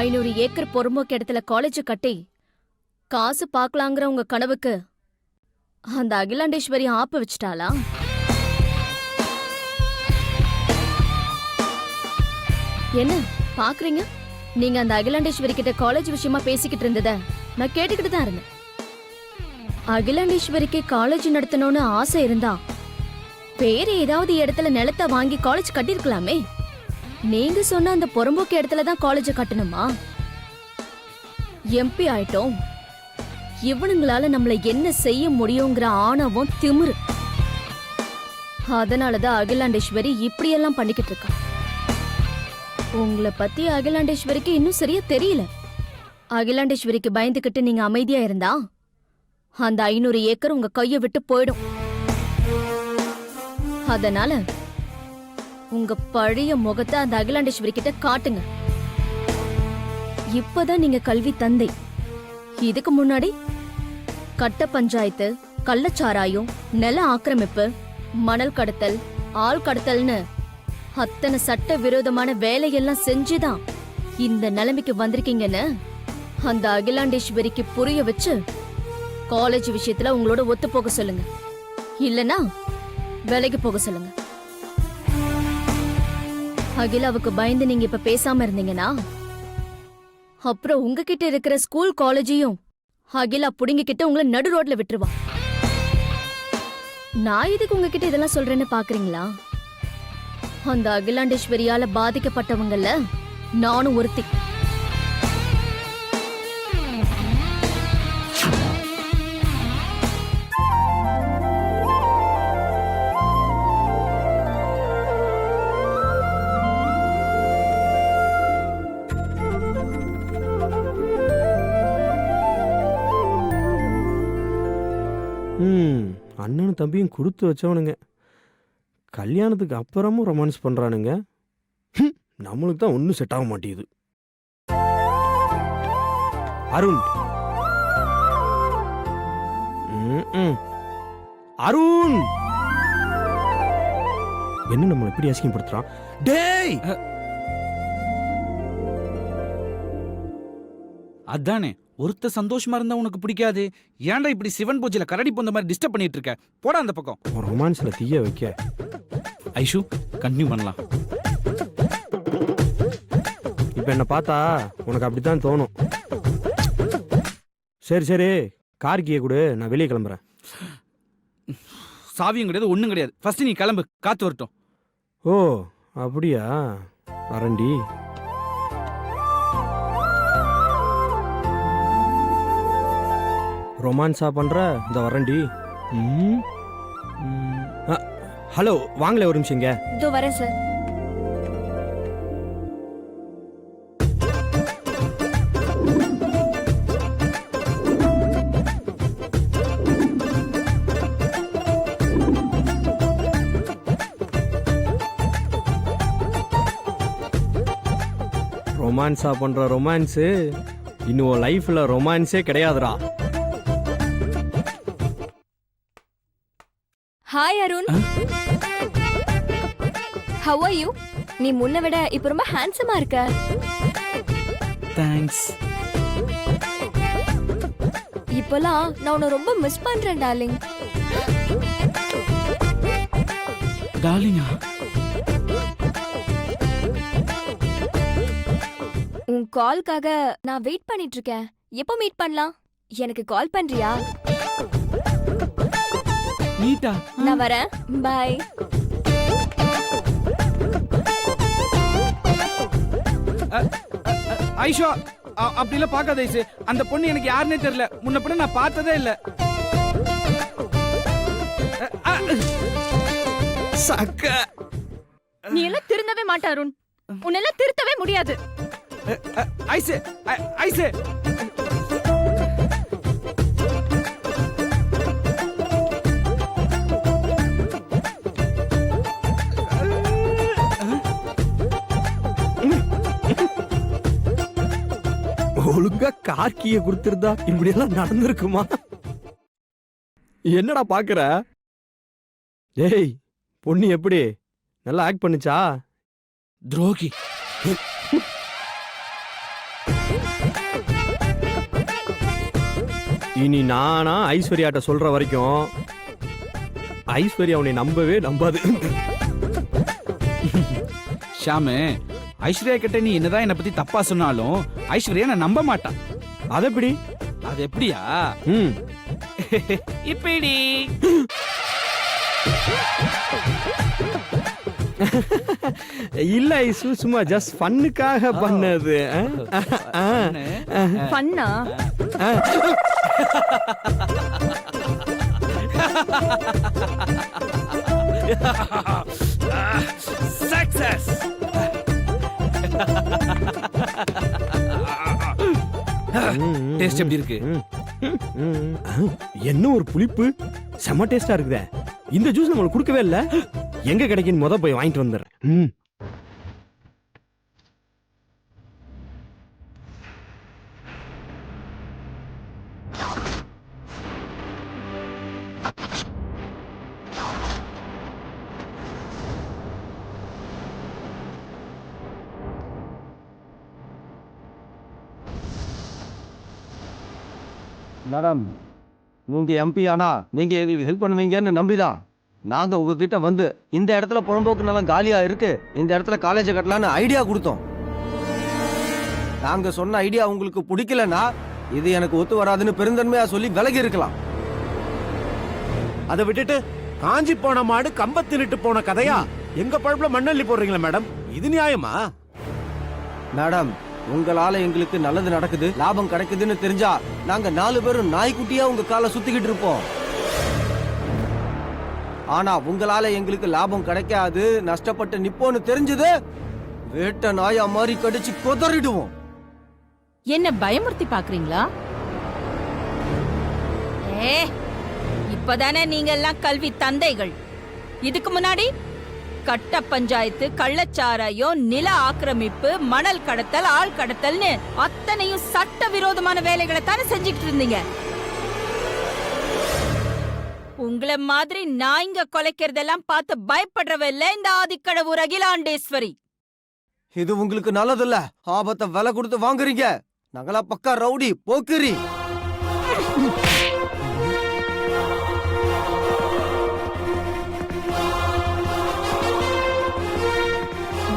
500 acre பொறும்போக்கு இடத்துல college கட்டி காசு பாக்கலாங்கிற உங்க கனவுக்கு அந்த அகிலாண்டேஸ்வரி ஆப்பு வச்சிட்டாளா? என்ன பாக்குறீங்க? நீங்க அந்த அகிலாண்டேஸ்வரி கிட்ட காலேஜ் விஷயமா பேசிக்கிட்டு இருந்தத நான் கேட்டுக்கிட்டு தான் இருந்தேன். அகிலாண்டேஸ்வரிக்கு காலேஜ் நடத்தணும்னு ஆசை இருந்தா வேற ஏதாவது இடத்துல நிலத்தை வாங்கி காலேஜ் கட்டிருக்கலாமே. நீங்க சொன்ன அந்த பொறம்போக்கு இடத்துல தான் காலேஜ் கட்டணுமா? எம்பி ஆயிட்டோம், இவனுங்களால நம்மள என்ன செய்ய முடியுங்கிற ஆணவம் திமிரு. அதனாலதான் அகிலாண்டேஸ்வரி இப்படியெல்லாம் பண்ணிக்கிட்டு இருக்கா. உங்களை பத்தி அகிலாண்டேஸ்வரிக்கு இன்னும் சரியா தெரியல. அகிலாண்டேஸ்வரிக்கு பயந்துகிட்டு நீங்க அமைதியா இருந்தா அந்த 500 ஏக்கர் உங்க கைய விட்டு போயிடும். அதனால உங்க பழைய முகத்தை அந்த அகிலாண்டேஸ்வரி கிட்ட காட்டுங்க. இப்பதான் நீங்க கல்வி தந்தை. இதுக்கு முன்னாடி கட்ட பஞ்சாயத்து, கள்ளச்சாராயம், நில ஆக்கிரமிப்பு, மணல் கடத்தல், ஆள் கடத்தல்னு அத்தனை சட்ட விரோதமான வேலையெல்லாம் செஞ்சுதான் இந்த நிலைமைக்கு வந்திருக்கீங்கன்னு அந்த அகிலாண்டேஸ்வரிக்கு புரிய வச்சு காலேஜ் விஷயத்துல உங்களோட ஒத்து போக சொல்லுங்க. இல்லனா வேலைக்கு போக சொல்லுங்க. அகிலாவுக்கு பயந்து நீங்க இப்ப பேசாம இருந்தீங்கன்னா அப்புறம் உங்ககிட்ட இருக்கிற ஸ்கூல் காலேஜையும் அகிலா புடுங்கிக்கிட்டு உங்களை நடு ரோட்ல விட்டுருவா. நான் இதுக்கு உங்ககிட்ட இதெல்லாம் சொல்றேன்னு பாக்குறீங்களா? அந்த அகிலாண்டேஸ்வரியால பாதிக்கப்பட்டவங்கல்ல நானும் ஒருத்தி. அண்ணனும் தம்பியும் கொடுத்து வச்சவனுங்க. கல்யாணத்துக்கு அப்புறமும் ரொமான்ஸ் பண்றானுங்க. நம்மளுக்கு தான் ஒன்றும் செட் ஆக மாட்டேங்குது. அருண், அருண் என்ன நம்மளை எப்படி அசிங்கப்படுத்துறான்? டேய், அதானே ஒருத்த சந்தோஷமா இருந்தா உனக்கு பிடிக்காது. ஏன்டா இப்படி சிவன் பூஜையில கரடி போந்த மாதிரி டிஸ்டர்ப் பண்ணிட்டு இருக்க? போடா அந்த பக்கம். ரொமான்ஸ்ல தீய வைக்க. ஐஷு, கண்டினியூ பண்ணலாம். இப்ப என்ன பார்த்தா உனக்கு அப்படித்தான் தோணும். சரி சரி, கார் கீயை கொடு, நான் வெளியே கிளம்புறேன். சாவியும் கிடையாது, ஒண்ணும் கிடையாது. ஃபர்ஸ்ட் நீ கிளம்பு, காத்து வரட்டும். ஓ அப்படியா? வரண்டி. ரொமான்ஸா பண்ற? இந்த வரண்டி. ஹலோ, வாங்களே ஒரு நிமிஷம். இங்க இதோ வரேன் சார். ரொமான்ஸா பண்ற ரொமான்ஸு இன்னும் லைஃப்ல ரொமான்ஸே கிடையாதுடா. Hi Arun, how are you? நீ முன்ன விட இப்ப ரொம்ப ஹேண்ட்ஸமா இருக்க. தேங்க்ஸ். இப்போலாம் நான் உன்னை ரொம்ப மிஸ் பண்றேன் டார்லிங். டார்லிங்கா? உன் கால்காக நான் வெயிட் பண்ணிட்டு இருக்கேன். எப்போ மீட் பண்ணலாம்? எனக்கு கால் பண்றியா? நீட்டா? நான் வரேன். பை. ஐஷா, அப்படிலாம் பார்க்காத ஐசு. அந்த பொண்ணு எனக்கு யாருன்னே தெரியல. முன்ன பின்ன நான் பார்த்ததே இல்ல. சக்க. நீ எல்லாம் திருந்தவே மாட்ட அருண். உன்னெல்லாம் திருத்தவே முடியாது. ஐசு, ஐசு. ஒழுங்கா கார்கிய கொடுத்திருந்தா இப்படி எல்லாம் நடந்திருக்குமா? என்னடா பாக்குற? டேய், பொண்ணு எப்படி நல்லா ஆக்ட் பண்ணுச்சா? துரோகி. இனி நானா ஐஸ்வர்யாட்ட சொல்ற வரைக்கும் ஐஸ்வர்யா உன்னை நம்பவே நம்பாது. ஷாமு, ஐஸ்வர்யா கிட்ட நீ என்னதான் என்னை பத்தி தப்பா சொன்னாலும் ஐஸ்வர்யா நான் நம்ப மாட்டான். அது எப்படி? அது எப்படியா? ம் இப்படி இல்ல ஐசு, சும்மா ஜஸ்ட் ஃபன்னுக்காக பண்ணது. பண்ணா சக்சஸ். டேஸ்ட் எப்படி இருக்கு? என்ன ஒரு புளிப்பு, செம டேஸ்டா இருக்குதே. இந்த ஜூஸ் நம்மளுக்கு கொடுக்கவே இல்ல. எங்க கிடைக்குன்னு முத போய் வாங்கிட்டு வந்துடுறேன். மேடம், நீங்க எம்பி ஆனா நீங்க எங்களுக்கு ஹெல்ப் பண்ணுவீங்கன்னு நம்பிதான் நாங்க உங்ககிட்ட வந்து இந்த இடத்துல புறம்போக்கு நல்லா காலியா இருக்கு, இந்த இடத்துல காலேஜை கட்டலான்னு ஐடியா கொடுத்தோம். நாங்க சொன்ன ஐடியா உங்களுக்கு பிடிக்கலன்னா இது எனக்கு ஒத்து வராதுன்னு பெருந்தன்மையா சொல்லி விலகி இருக்கலாம். அதை விட்டுட்டு காஞ்சி போன மாடு கம்ப தின்னுட்டு போன கதையா எங்க பழப்புல மண்ணள்ளி போடுறீங்களா மேடம்? இது நியாயமா? மேடம், உங்களால எங்களுக்கு நல்லது நடக்குது, லாபம் கிடைக்குதுன்னு தெரிஞ்சா நாங்க 4 பேரும் நாய்க்குட்டியா உங்க காலை சுத்திக்கிட்டு இருப்போம். ஆனா உங்களால எங்களுக்கு லாபம் கிடைக்காது, நஷ்டப்பட்டு நிப்போன்னு தெரிஞ்சது வேட்ட நாயா மாதிரி கடிச்சு கொதறிடுவோம். என்ன பயமுறுத்தி பாக்குறீங்களா? இப்பதானே நீங்க எல்லாம் கல்வி தந்தைகள். இதுக்கு முன்னாடி கட்ட பஞ்சாயத்து, கள்ளச்சாராயம், நில ஆக்கிரமிப்பு, மணல் கடத்தல், ஆள் கடத்தல்னு அத்தனையும் சட்ட விரோதமான வேலைகளை தானே செஞ்சுக்கிட்டு இருந்தீங்க. உங்களை மாதிரி நாய்ங்க கொலைக்கிறதெல்லாம் பார்த்து பயப்படுறவ இல்ல இந்த ஆதிக்கடவுர் அகிலாண்டேஸ்வரி. இது உங்களுக்கு நல்லதில்ல, ஆபத்தை விலை கொடுத்து வாங்குறீங்க. நாங்களா பக்கா ரவுடி போக்கிரி.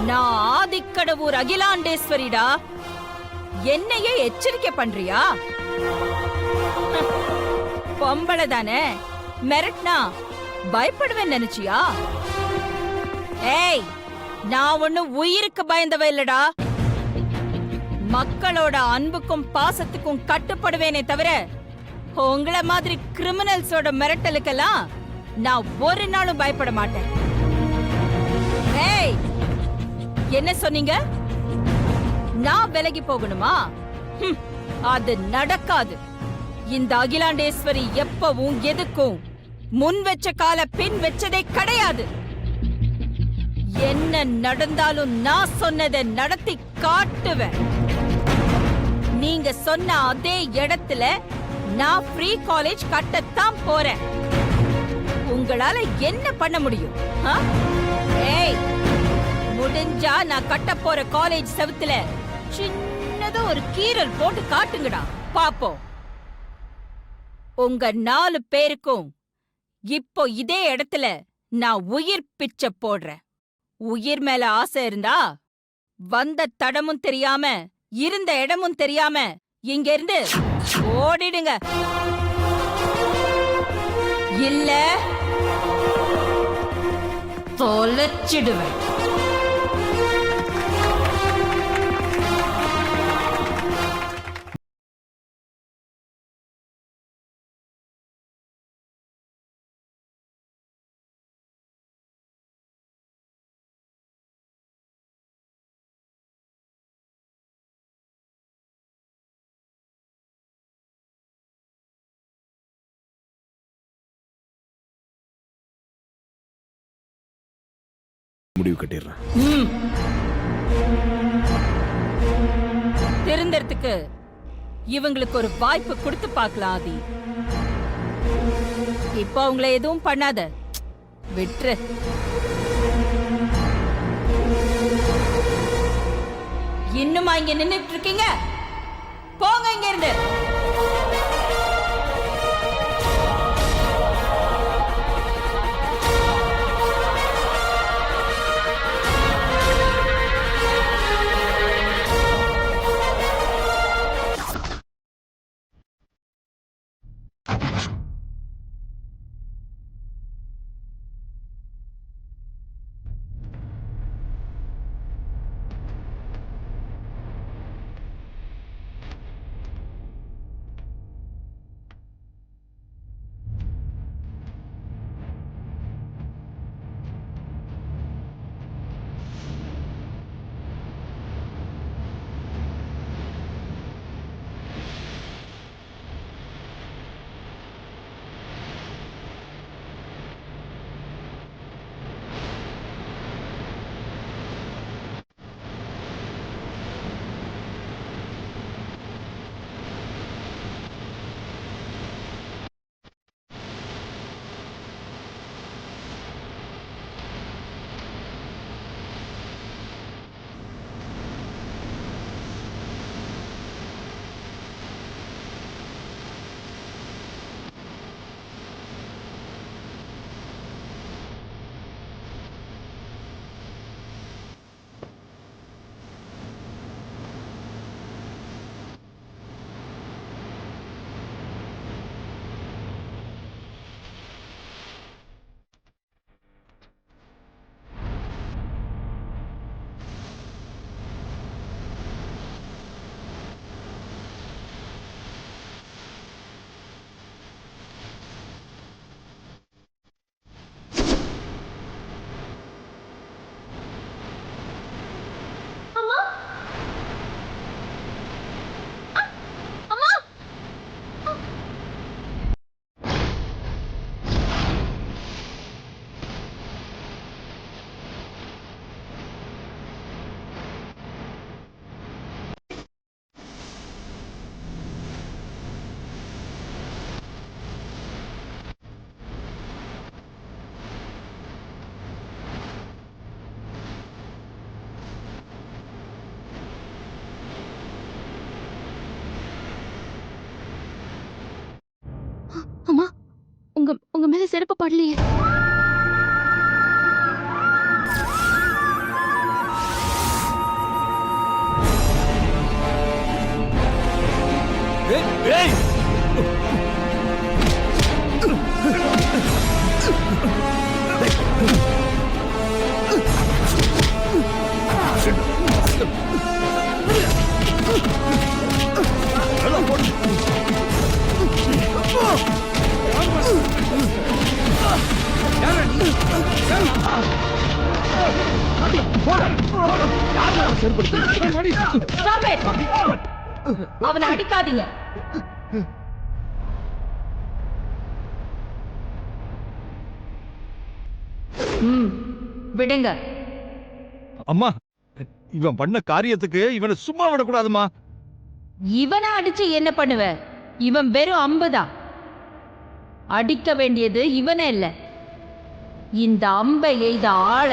நான் ஆதிக்கடவுர் அகிலாண்டேஸ்வரிடா. என்னையே எச்சரிக்கை பண்றியா? பொம்பளை தானே, மிரட்னா பயப்படுவேன் நினைச்சியா? ஏய், நான் ஒண்ணு உயிருக்கு பயந்தவ இல்லடா. மக்களோட அன்புக்கும் பாசத்துக்கும் கட்டுப்படுவேனே தவிர உங்கள மாதிரி கிரிமினல்ஸோட மிரட்டலுக்கெல்லாம் நான் ஒரு நாளும் பயப்பட மாட்டேன். ஏய், என்ன சொன்னீங்க? நான் விலகி போகணுமா? அது நடக்காது. இந்த அகிலாண்டேஸ்வரி எப்பவும் எதுக்கும் முன் வச்ச கால பின் வச்சதே கிடையாது. என்ன நடந்தாலும் நான் சொன்னதை நடத்தி காட்டுவேன். நீங்க சொன்ன அதே இடத்துல நான் ஃப்ரீ காலேஜ் கட்டத்தான் போறேன். உங்களால என்ன பண்ண முடியும்? ஏய், முடிஞ்சா நான் கட்ட போற காலேஜ் செவுத்துல சின்னதா ஒரு கீறல் போட்டு காட்டுங்கடா, பாப்போம். உங்க 4 பேருக்கும் இப்போ இதே இடத்துல நான் உயிர் பிச்சை போடுறேன். உயிர் மேல ஆசை இருந்தா வந்த தடமும் தெரியாம இருந்த இடமும் தெரியாம இங்க இருந்து ஓடிடுங்க. இல்ல தொலைச்சிடுவேன். முடிவு கட்டிடுறேன். திருந்தறதுக்கு இவங்களுக்கு ஒரு வாய்ப்பு கொடுத்து பார்க்கலாம். ஆதி, இப்போ அவங்கள எதுவும் பண்ணாத, விட்டுரு. இன்னுமா இங்க நின்னுட்டு இருக்கீங்க? போங்க இங்க இருந்து. உங்க மேல செருப்பு படலையே. அவனை அடிக்காதீங்க. விடுங்க. அம்மா, இவன் பண்ண காரியத்துக்கு இவனை சும்மா விடக்கூடாதுமா. இவனை அடிச்சு என்ன பண்ணுவ? இவன் வெறும் அம்புதான். அடிக்க வேண்டியது இவனே இல்ல, இந்த அம்பை எய்த ஆள.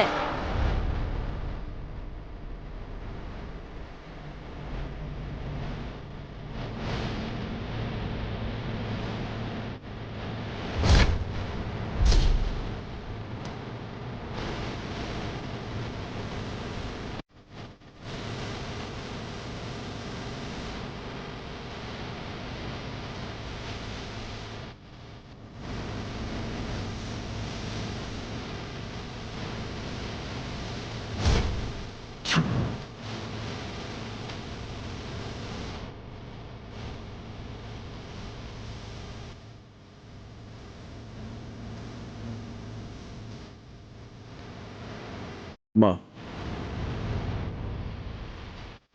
அம்மா,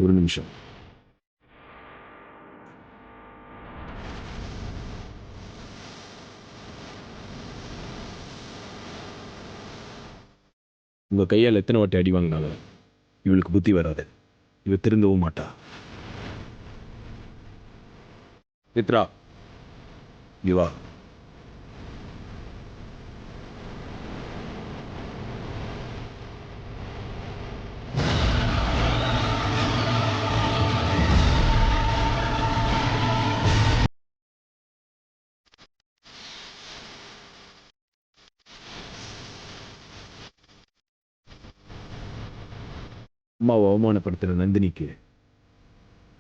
ஒரு நிமிஷம். உங்க கையால் எத்தனை வாட்டி அடி வாங்கினாலும் இவளுக்கு புத்தி வராது. இவ திருந்தவும் மாட்டா. மித்ரா, இங்க வா. அம்மாவை அவமானப்படுத்துற நந்தினிக்கு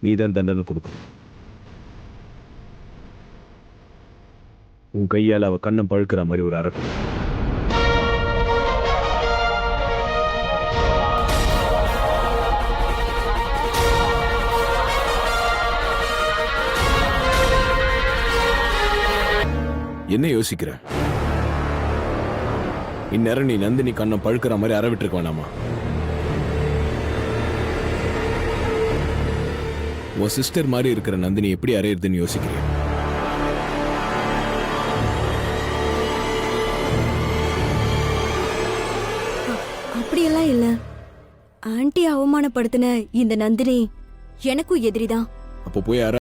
நீதான் தண்டனை கொடுக்கணும். உன் கையால் அவ கண்ணம் பழுக்கிற மாதிரி ஒரு அரக்கு. என்ன யோசிக்கிற? இந்நேரம் நீ நந்தினி கண்ணம் பழுக்கிற மாதிரி அறவிட்டிருக்க வேணாமா? உன் சிஸ்டர் மாதிரி இருக்கிற நந்தினி எப்படி அறையிறதுன்னு யோசிக்கிறேன். அப்படியெல்லாம் இல்ல. ஆன்ட்டி அவமானப்படுத்தின இந்த நந்தினி எனக்கும் எதிரிதான். அப்போ போய்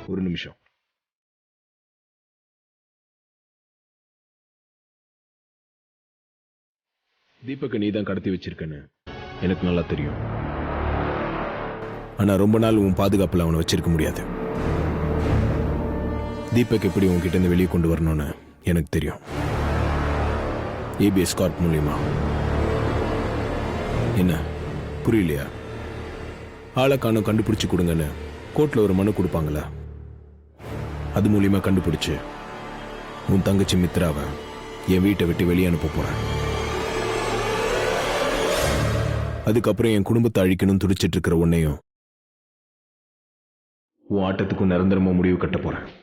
ஒரு நிமிஷம். தீபக்கை நீ தான் கடத்தி வச்சிருக்கன்னு எனக்கு நல்லா தெரியும். ஆனா ரொம்ப நாள் உன் பாதுகாப்புல அவனை வச்சிருக்க முடியாது. தீபக் எப்படி உன்கிட்ட இருந்து வெளியே கொண்டு வரணும்னு எனக்கு தெரியும். ஏபிஎஸ் கார்ப் மூலியமா. என்ன புரியலையா? ஆளை காணோம் கண்டுபிடிச்சு கொடுங்கன்னு கோர்ட்ல ஒரு மனு கொடுப்பாங்களா? அது மூலியமா கண்டுபிடிச்சு உன் தங்கச்சி மித்ராவை என் வீட்டை விட்டு வெளியே அனுப்ப போறேன். அதுக்கப்புறம் என் குடும்பத்தை அழிக்கணும்னு துடிச்சிட்டு இருக்கிற உன்னையும் உன் ஆட்டத்துக்கும் நிரந்தரமா முடிவு கட்ட போறேன்.